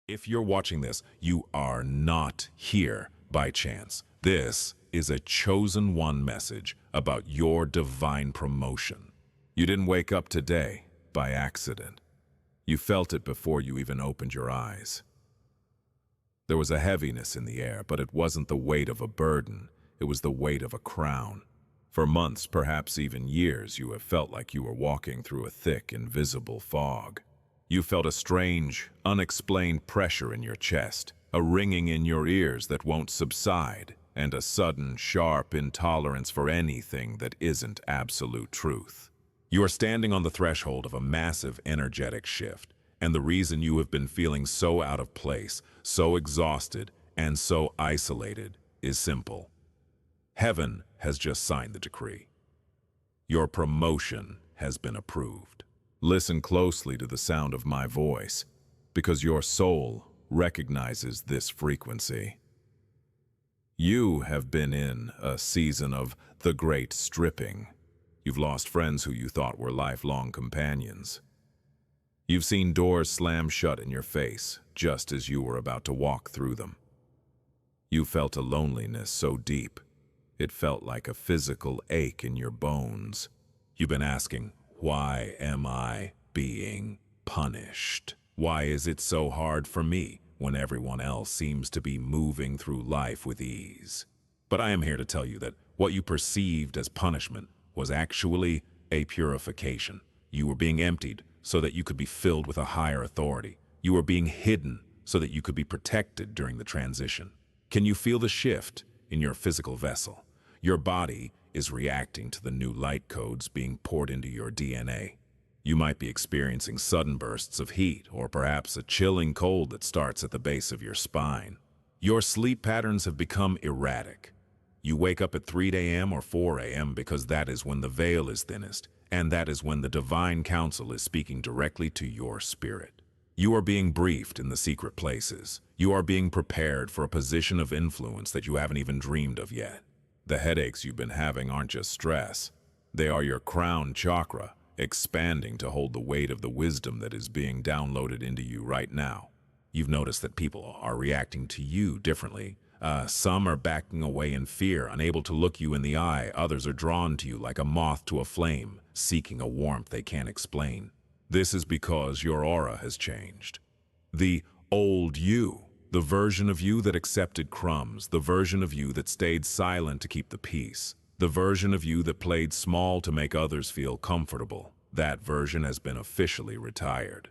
If you're watching this, you are not here by chance. This is a chosen one message about your divine promotion. You didn't wake up today by accident. You felt it before you even opened your eyes. There was a heaviness in the air, but it wasn't the weight of a burden. It was the weight of a crown. For months, perhaps even years, you have felt like you were walking through a thick, invisible fog. You felt a strange, unexplained pressure in your chest, a ringing in your ears that won't subside, and a sudden, sharp intolerance for anything that isn't absolute truth. You are standing on the threshold of a massive energetic shift, and the reason you have been feeling so out of place, so exhausted, and so isolated is simple. Heaven has just signed the decree. Your promotion has been approved. Listen closely to the sound of my voice, because your soul recognizes this frequency. You have been in a season of the great stripping. You've lost friends who you thought were lifelong companions. You've seen doors slam shut in your face just as you were about to walk through them. You felt a loneliness so deep, it felt like a physical ache in your bones. You've been asking, why am I being punished? Why is it so hard for me when everyone else seems to be moving through life with ease? But I am here to tell you that what you perceived as punishment was actually a purification. You were being emptied so that you could be filled with a higher authority. You were being hidden so that you could be protected during the transition. Can you feel the shift in your physical vessel? Your body is reacting to the new light codes being poured into your DNA. You might be experiencing sudden bursts of heat, or perhaps a chilling cold that starts at the base of your spine. Your sleep patterns have become erratic. You wake up at 3 a.m. or 4 a.m. because that is when the veil is thinnest, and that is when the divine counsel is speaking directly to your spirit. You are being briefed in the secret places. You are being prepared for a position of influence that you haven't even dreamed of yet. The headaches you've been having aren't just stress. They are your crown chakra expanding to hold the weight of the wisdom that is being downloaded into you right now. You've noticed that people are reacting to you differently. Some are backing away in fear, unable to look you in the eye. Others are drawn to you like a moth to a flame, seeking a warmth they can't explain. This is because your aura has changed. The old you, the version of you that accepted crumbs, the version of you that stayed silent to keep the peace, the version of you that played small to make others feel comfortable, that version has been officially retired.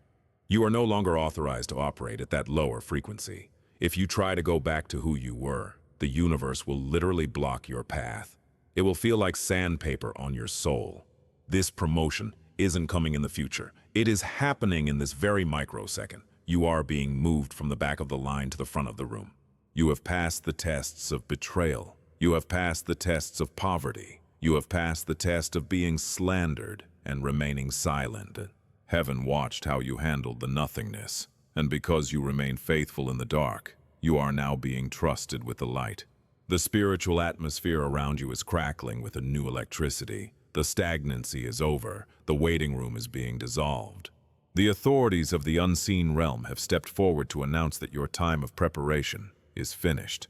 You are no longer authorized to operate at that lower frequency. If you try to go back to who you were, the universe will literally block your path. It will feel like sandpaper on your soul. This promotion isn't coming in the future. It is happening in this very microsecond. You are being moved from the back of the line to the front of the room. You have passed the tests of betrayal. You have passed the tests of poverty. You have passed the test of being slandered and remaining silent. Heaven watched how you handled the nothingness, and because you remain faithful in the dark, you are now being trusted with the light. The spiritual atmosphere around you is crackling with a new electricity. The stagnancy is over. The waiting room is being dissolved. The authorities of the unseen realm have stepped forward to announce that your time of preparation is finished.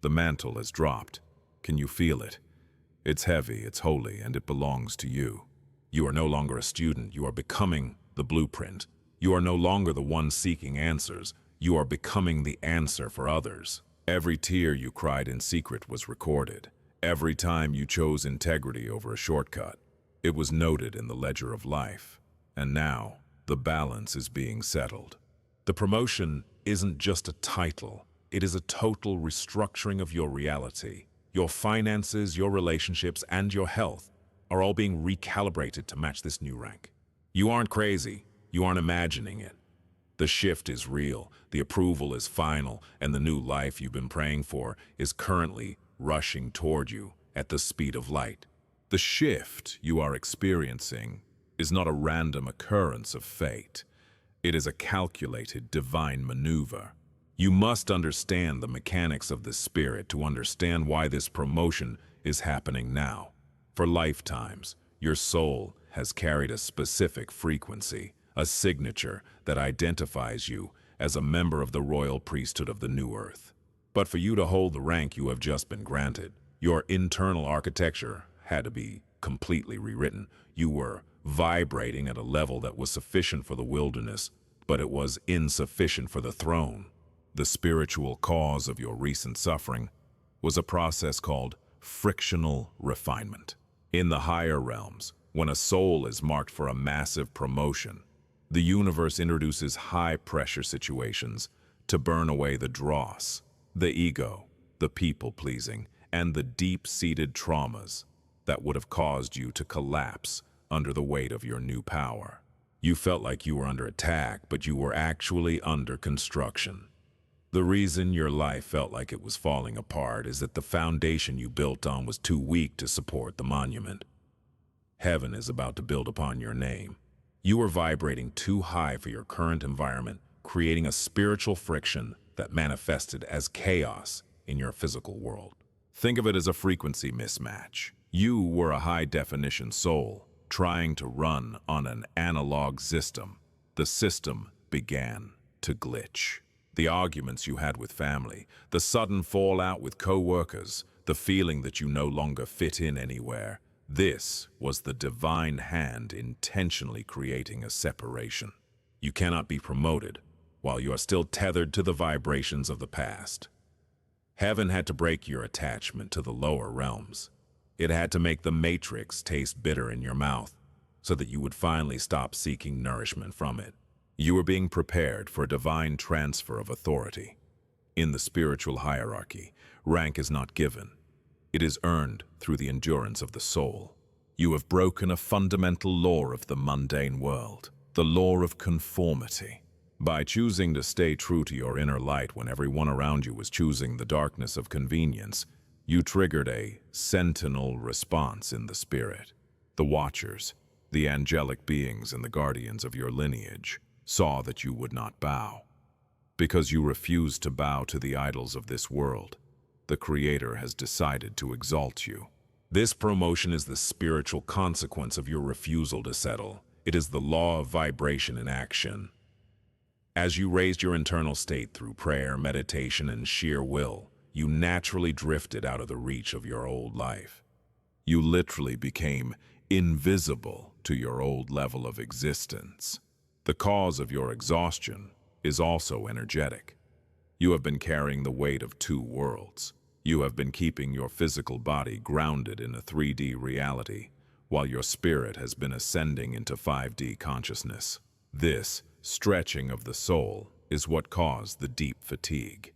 The mantle has dropped. Can you feel it? It's heavy, it's holy, and it belongs to you. You are no longer a student. You are becoming the blueprint. You are no longer the one seeking answers. You are becoming the answer for others. Every tear you cried in secret was recorded. Every time you chose integrity over a shortcut, it was noted in the ledger of life. And now, the balance is being settled. The promotion isn't just a title. It is a total restructuring of your reality. Your finances, your relationships, and your health are all being recalibrated to match this new rank. You aren't crazy. You aren't imagining it. The shift is real, the approval is final, and the new life you've been praying for is currently rushing toward you at the speed of light. The shift you are experiencing is not a random occurrence of fate. It is a calculated divine maneuver. You must understand the mechanics of the spirit to understand why this promotion is happening now. For lifetimes, your soul has carried a specific frequency, a signature that identifies you as a member of the royal priesthood of the New Earth. But for you to hold the rank you have just been granted, your internal architecture had to be completely rewritten. You were vibrating at a level that was sufficient for the wilderness, but it was insufficient for the throne. The spiritual cause of your recent suffering was a process called frictional refinement. In the higher realms, when a soul is marked for a massive promotion, the universe introduces high-pressure situations to burn away the dross, the ego, the people-pleasing, and the deep-seated traumas that would have caused you to collapse under the weight of your new power. You felt like you were under attack, but you were actually under construction. The reason your life felt like it was falling apart is that the foundation you built on was too weak to support the monument. Heaven is about to build upon your name. You were vibrating too high for your current environment, creating a spiritual friction that manifested as chaos in your physical world. Think of it as a frequency mismatch. You were a high-definition soul trying to run on an analog system. The system began to glitch. The arguments you had with family, the sudden fallout with co-workers, the feeling that you no longer fit in anywhere. This was the divine hand intentionally creating a separation. You cannot be promoted while you are still tethered to the vibrations of the past. Heaven had to break your attachment to the lower realms. It had to make the matrix taste bitter in your mouth so that you would finally stop seeking nourishment from it. You were being prepared for a divine transfer of authority. In the spiritual hierarchy, rank is not given. It is earned through the endurance of the soul. You have broken a fundamental law of the mundane world, the law of conformity. By choosing to stay true to your inner light when everyone around you was choosing the darkness of convenience, you triggered a sentinel response in the spirit. The Watchers, the angelic beings and the guardians of your lineage, saw that you would not bow. Because you refused to bow to the idols of this world, the Creator has decided to exalt you. This promotion is the spiritual consequence of your refusal to settle. It is the law of vibration in action. As you raised your internal state through prayer, meditation, and sheer will, you naturally drifted out of the reach of your old life. You literally became invisible to your old level of existence. The cause of your exhaustion is also energetic. You have been carrying the weight of two worlds. You have been keeping your physical body grounded in a 3D reality, while your spirit has been ascending into 5D consciousness. This stretching of the soul is what caused the deep fatigue.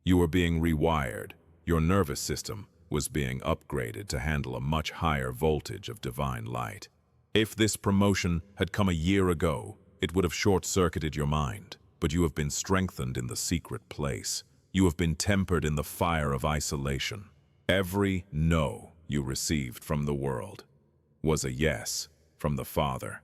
You were being rewired. Your nervous system was being upgraded to handle a much higher voltage of divine light. If this promotion had come a year ago, it would have short-circuited your mind, but you have been strengthened in the secret place. You have been tempered in the fire of isolation. Every no you received from the world was a yes from the Father.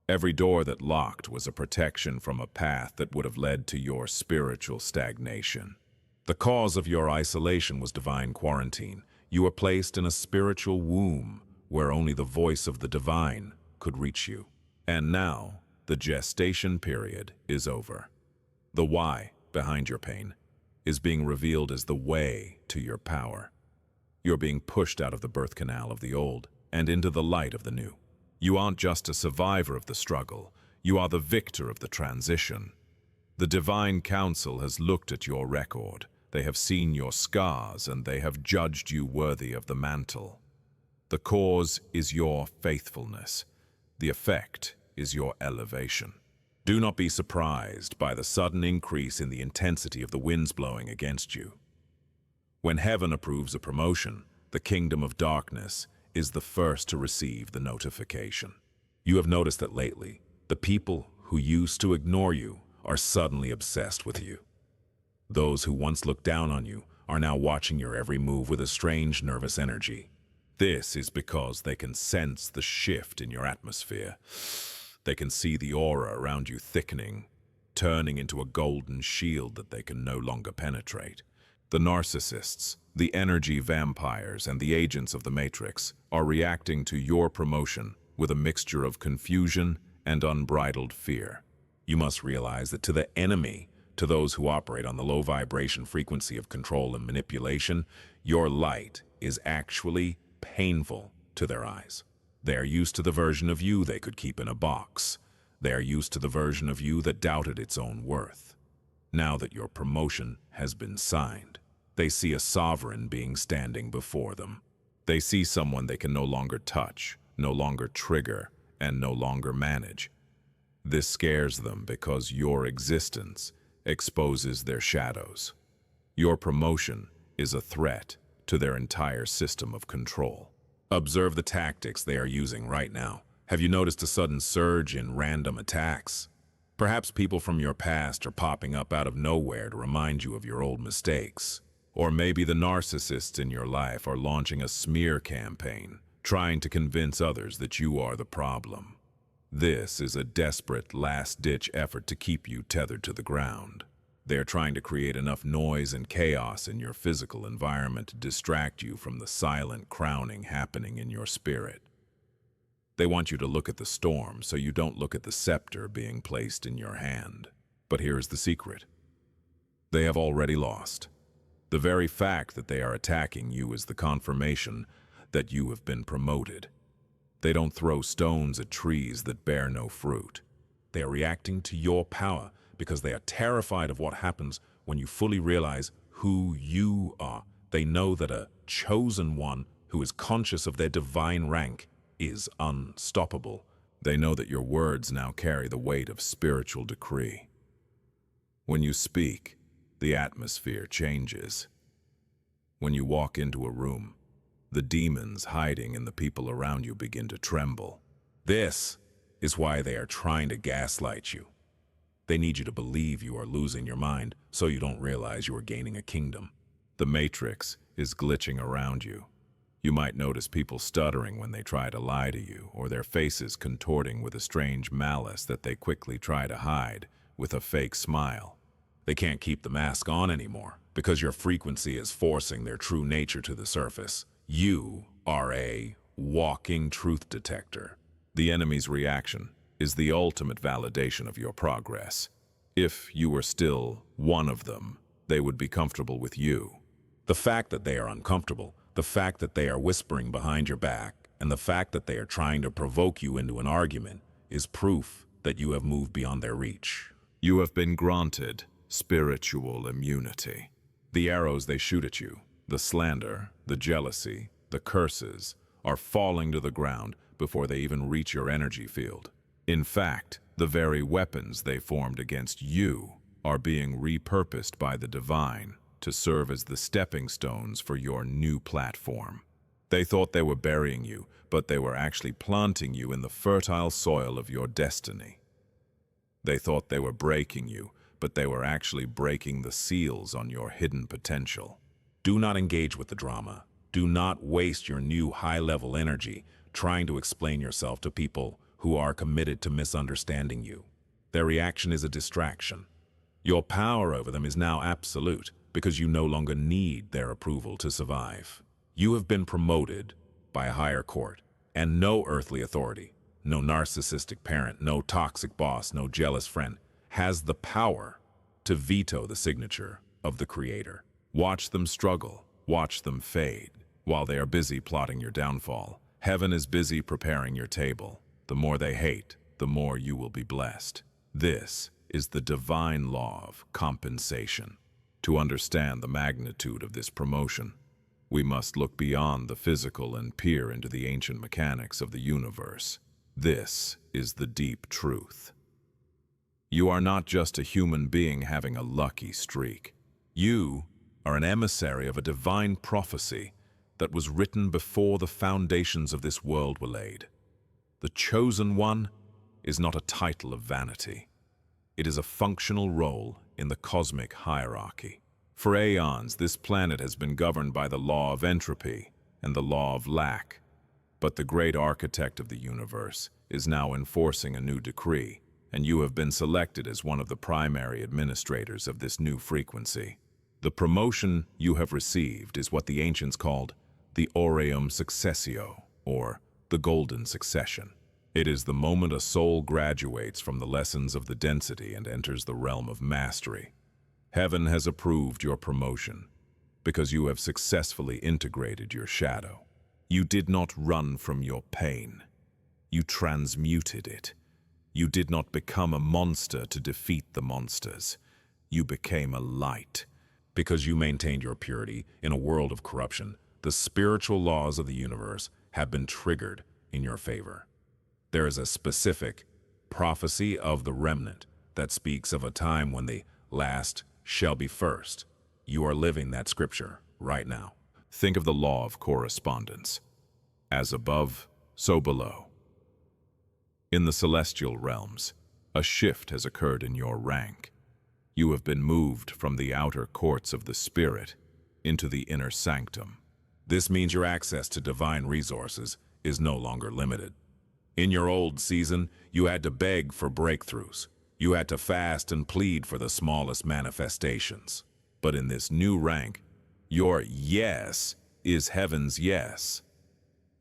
Every door that locked was a protection from a path that would have led to your spiritual stagnation. The cause of your isolation was divine quarantine. You were placed in a spiritual womb where only the voice of the divine could reach you. And now, the gestation period is over. The why behind your pain is being revealed as the way to your power. You're being pushed out of the birth canal of the old and into the light of the new. You aren't just a survivor of the struggle, you are the victor of the transition. The divine council has looked at your record, they have seen your scars, and they have judged you worthy of the mantle. The cause is your faithfulness. The effect is your elevation. Do not be surprised by the sudden increase in the intensity of the winds blowing against you. When heaven approves a promotion, the kingdom of darkness is the first to receive the notification. You have noticed that lately, the people who used to ignore you are suddenly obsessed with you. Those who once looked down on you are now watching your every move with a strange nervous energy. This is because they can sense the shift in your atmosphere. They can see the aura around you thickening, turning into a golden shield that they can no longer penetrate. The narcissists, the energy vampires, and the agents of the Matrix are reacting to your promotion with a mixture of confusion and unbridled fear. You must realize that to the enemy, to those who operate on the low vibration frequency of control and manipulation, your light is actually painful to their eyes. They are used to the version of you they could keep in a box. They are used to the version of you that doubted its own worth. Now that your promotion has been signed, they see a sovereign being standing before them. They see someone they can no longer touch, no longer trigger, and no longer manage. This scares them because your existence exposes their shadows. Your promotion is a threat to their entire system of control. Observe the tactics they are using right now. Have you noticed a sudden surge in random attacks? Perhaps people from your past are popping up out of nowhere to remind you of your old mistakes. Or maybe the narcissists in your life are launching a smear campaign, trying to convince others that you are the problem. This is a desperate, last-ditch effort to keep you tethered to the ground. They are trying to create enough noise and chaos in your physical environment to distract you from the silent crowning happening in your spirit. They want you to look at the storm so you don't look at the scepter being placed in your hand. But here is the secret. They have already lost. The very fact that they are attacking you is the confirmation that you have been promoted. They don't throw stones at trees that bear no fruit. They are reacting to your power because they are terrified of what happens when you fully realize who you are. They know that a chosen one who is conscious of their divine rank is unstoppable. They know that your words now carry the weight of spiritual decree. When you speak, the atmosphere changes. When you walk into a room, the demons hiding in the people around you begin to tremble. This is why they are trying to gaslight you. They need you to believe you are losing your mind so you don't realize you are gaining a kingdom. The matrix is glitching around you. You might notice people stuttering when they try to lie to you, or their faces contorting with a strange malice that they quickly try to hide with a fake smile. They can't keep the mask on anymore because your frequency is forcing their true nature to the surface. You are a walking truth detector. The enemy's reaction is the ultimate validation of your progress. If you were still one of them, they would be comfortable with you. The fact that they are uncomfortable, the fact that they are whispering behind your back, and the fact that they are trying to provoke you into an argument is proof that you have moved beyond their reach. You have been granted spiritual immunity. The arrows they shoot at you, the slander, the jealousy, the curses, are falling to the ground before they even reach your energy field. In fact, the very weapons they formed against you are being repurposed by the divine to serve as the stepping stones for your new platform. They thought they were burying you, but they were actually planting you in the fertile soil of your destiny. They thought they were breaking you, but they were actually breaking the seals on your hidden potential. Do not engage with the drama. Do not waste your new high-level energy trying to explain yourself to people who are committed to misunderstanding you. Their reaction is a distraction. Your power over them is now absolute because you no longer need their approval to survive. You have been promoted by a higher court, and no earthly authority, no narcissistic parent, no toxic boss, no jealous friend, has the power to veto the signature of the Creator. Watch them struggle, watch them fade, while they are busy plotting your downfall. Heaven is busy preparing your table. The more they hate, the more you will be blessed. This is the divine law of compensation. To understand the magnitude of this promotion, we must look beyond the physical and peer into the ancient mechanics of the universe. This is the deep truth. You are not just a human being having a lucky streak. You are an emissary of a divine prophecy that was written before the foundations of this world were laid. The chosen one is not a title of vanity. It is a functional role in the cosmic hierarchy. For aeons, this planet has been governed by the law of entropy and the law of lack. But the great architect of the universe is now enforcing a new decree, and you have been selected as one of the primary administrators of this new frequency. The promotion you have received is what the ancients called the aureum successio, or the golden succession. It is the moment a soul graduates from the lessons of the density and enters the realm of mastery. Heaven has approved your promotion because you have successfully integrated your shadow. You did not run from your pain. You transmuted it. You did not become a monster to defeat the monsters. You became a light. Because you maintained your purity in a world of corruption, the spiritual laws of the universe have been triggered in your favor. There is a specific prophecy of the remnant that speaks of a time when the last shall be first. You are living that scripture right now. Think of the law of correspondence. As above, so below. In the celestial realms, a shift has occurred in your rank. You have been moved from the outer courts of the spirit into the inner sanctum. This means your access to divine resources is no longer limited. In your old season, you had to beg for breakthroughs. You had to fast and plead for the smallest manifestations. But in this new rank, your yes is heaven's yes.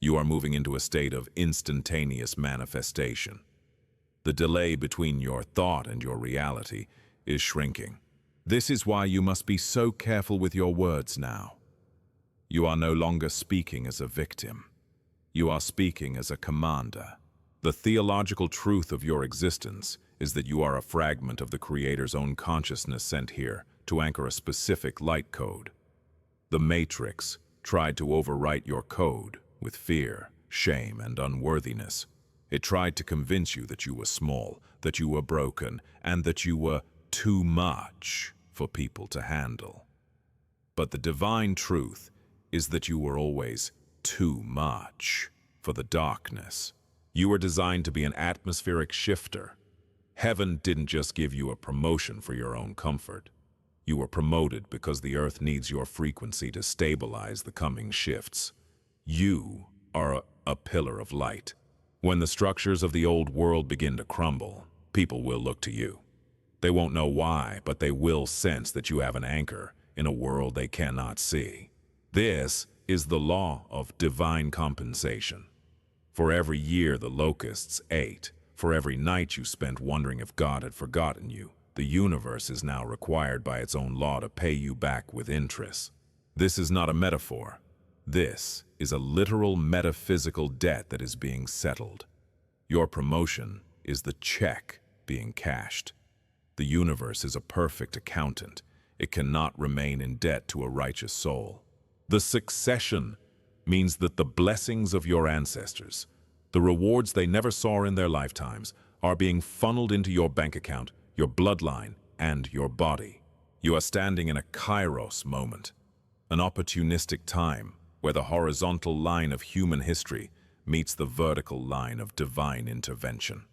You are moving into a state of instantaneous manifestation. The delay between your thought and your reality is shrinking. This is why you must be so careful with your words now. You are no longer speaking as a victim. You are speaking as a commander. The theological truth of your existence is that you are a fragment of the Creator's own consciousness sent here to anchor a specific light code. The Matrix tried to overwrite your code with fear, shame, and unworthiness. It tried to convince you that you were small, that you were broken, and that you were too much for people to handle. But the divine truth is that you were always too much for the darkness. You were designed to be an atmospheric shifter. Heaven didn't just give you a promotion for your own comfort. You were promoted because the earth needs your frequency to stabilize the coming shifts. You are a pillar of light. When the structures of the old world begin to crumble, people will look to you. They won't know why, but they will sense that you have an anchor in a world they cannot see. This is the law of divine compensation. For every year the locusts ate, for every night you spent wondering if God had forgotten you, the universe is now required by its own law to pay you back with interest. This is not a metaphor. This is a literal metaphysical debt that is being settled. Your promotion is the check being cashed. The universe is a perfect accountant. It cannot remain in debt to a righteous soul. The succession means that the blessings of your ancestors, the rewards they never saw in their lifetimes, are being funneled into your bank account, your bloodline, and your body. You are standing in a kairos moment, an opportunistic time where the horizontal line of human history meets the vertical line of divine intervention.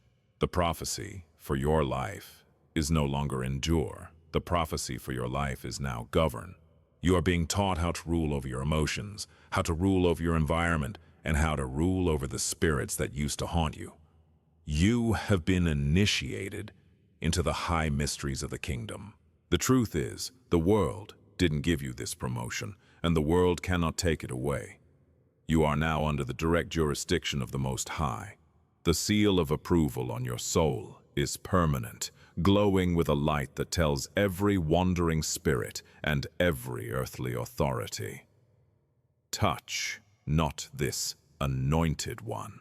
The prophecy for your life is no longer endure. The prophecy for your life is now govern. You are being taught how to rule over your emotions, how to rule over your environment, and how to rule over the spirits that used to haunt you. You have been initiated into the high mysteries of the kingdom. The truth is, the world didn't give you this promotion, and the world cannot take it away. You are now under the direct jurisdiction of the Most High. The seal of approval on your soul is permanent, glowing with a light that tells every wandering spirit and every earthly authority, touch not this anointed one.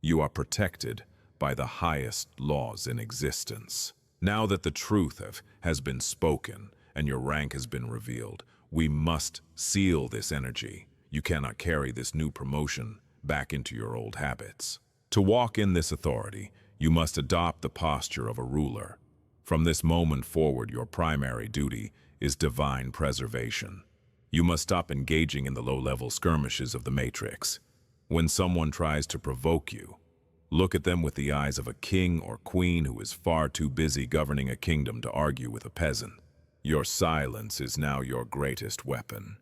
You are protected by the highest laws in existence. Now that the truth has been spoken and your rank has been revealed, we must seal this energy. You cannot carry this new promotion back into your old habits. To walk in this authority, you must adopt the posture of a ruler. From this moment forward, your primary duty is divine preservation. You must stop engaging in the low-level skirmishes of the Matrix. When someone tries to provoke you, look at them with the eyes of a king or queen who is far too busy governing a kingdom to argue with a peasant. Your silence is now your greatest weapon.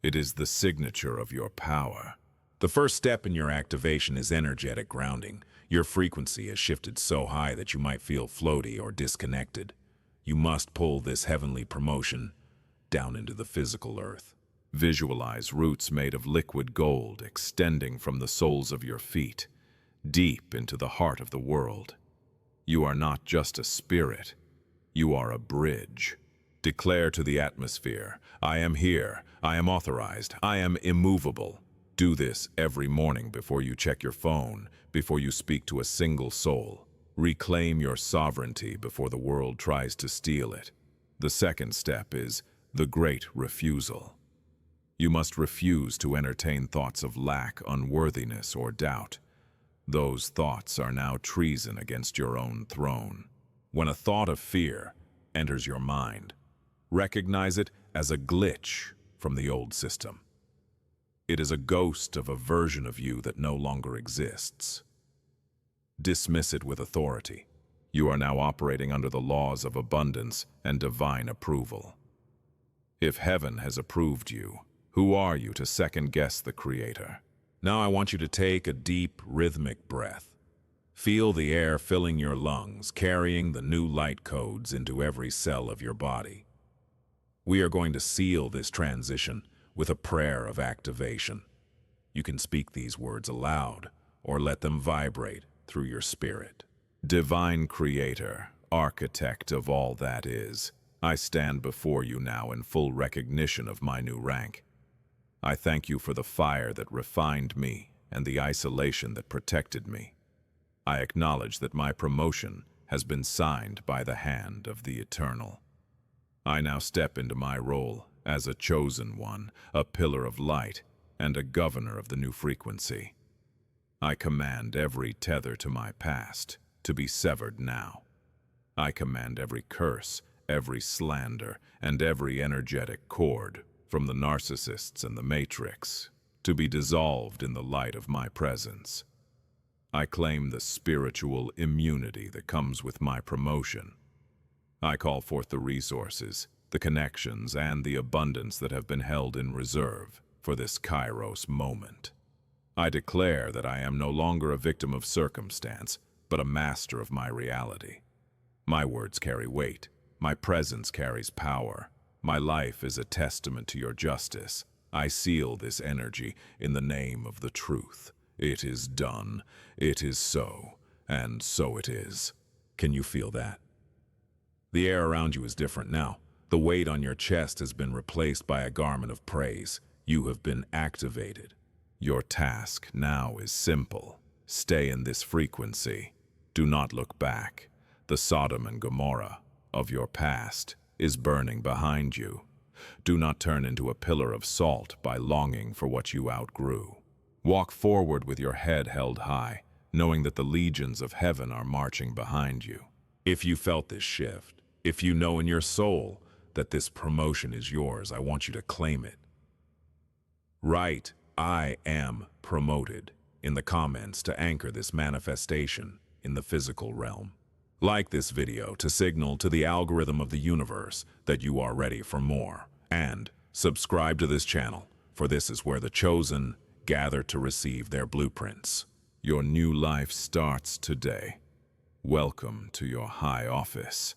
It is the signature of your power. The first step in your activation is energetic grounding. Your frequency has shifted so high that you might feel floaty or disconnected. You must pull this heavenly promotion down into the physical earth. Visualize roots made of liquid gold extending from the soles of your feet. deep into the heart of the world. You are not just a spirit, you are a bridge. Declare to the atmosphere, I am here, I am authorized, I am immovable. Do this every morning before you check your phone, before you speak to a single soul. Reclaim your sovereignty before the world tries to steal it. The second step is the great refusal. You must refuse to entertain thoughts of lack, unworthiness, or doubt. Those thoughts are now treason against your own throne. When a thought of fear enters your mind, recognize it as a glitch from the old system. It is a ghost of a version of you that no longer exists. Dismiss it with authority. You are now operating under the laws of abundance and divine approval. If heaven has approved you, who are you to second-guess the Creator? Now I want you to take a deep, rhythmic breath. Feel the air filling your lungs, carrying the new light codes into every cell of your body. We are going to seal this transition with a prayer of activation. You can speak these words aloud or let them vibrate through your spirit. Divine Creator, architect of all that is, I stand before you now in full recognition of my new rank. I thank you for the fire that refined me and the isolation that protected me. I acknowledge that my promotion has been signed by the hand of the Eternal. I now step into my role as a chosen one, a pillar of light, and a governor of the new frequency. I command every tether to my past to be severed now. I command every curse, every slander, and every energetic cord from the narcissists and the matrix to be dissolved in the light of my presence. I claim the spiritual immunity that comes with my promotion. I call forth the resources, the connections, and the abundance that have been held in reserve for this Kairos moment. I declare that I am no longer a victim of circumstance, but a master of my reality. My words carry weight. My presence carries power. My life is a testament to your justice. I seal this energy in the name of the truth. It is done. It is so. And so it is. Can you feel that? The air around you is different now. The weight on your chest has been replaced by a garment of praise. You have been activated. Your task now is simple. Stay in this frequency. Do not look back. The Sodom and Gomorrah of your past is burning behind you. Do not turn into a pillar of salt by longing for what you outgrew. Walk forward with your head held high, knowing that the legions of heaven are marching behind you. If you felt this shift, if you know in your soul that this promotion is yours, I want you to claim it. Write, I am promoted, in the comments to anchor this manifestation in the physical realm. Like this video to signal to the algorithm of the universe that you are ready for more. And subscribe to this channel, for this is where the chosen gather to receive their blueprints. Your new life starts today. Welcome to your high office.